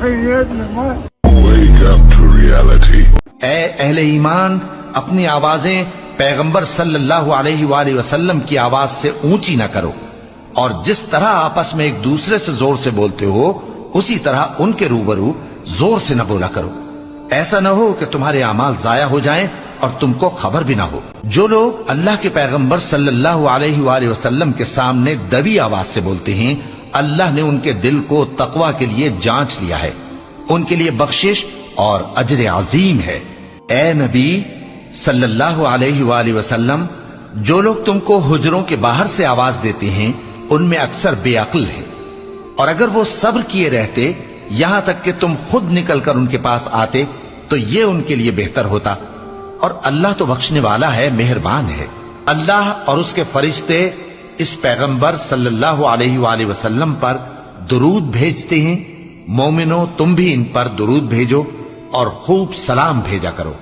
Wake up to reality. اے اہل ایمان، اپنی آوازیں پیغمبر صلی اللہ علیہ وآلہ وسلم کی آواز سے اونچی نہ کرو، اور جس طرح آپس میں ایک دوسرے سے زور سے بولتے ہو اسی طرح ان کے روبرو زور سے نہ بولا کرو، ایسا نہ ہو کہ تمہارے اعمال ضائع ہو جائیں اور تم کو خبر بھی نہ ہو۔ جو لوگ اللہ کے پیغمبر صلی اللہ علیہ وآلہ وسلم کے سامنے دبی آواز سے بولتے ہیں، اللہ نے ان کے دل کو تقوی کے لیے جانچ لیا ہے، ان کے لیے بخشش اور اجر عظیم ہے۔ اے نبی صلی اللہ علیہ وآلہ وسلم، جو لوگ تم کو حجروں کے باہر سے آواز دیتے ہیں ان میں اکثر بے عقل ہیں، اور اگر وہ صبر کیے رہتے یہاں تک کہ تم خود نکل کر ان کے پاس آتے تو یہ ان کے لیے بہتر ہوتا، اور اللہ تو بخشنے والا ہے، مہربان ہے۔ اللہ اور اس کے فرشتے اس پیغمبر صلی اللہ علیہ وآلہ وسلم پر درود بھیجتے ہیں، مومنو تم بھی ان پر درود بھیجو اور خوب سلام بھیجا کرو۔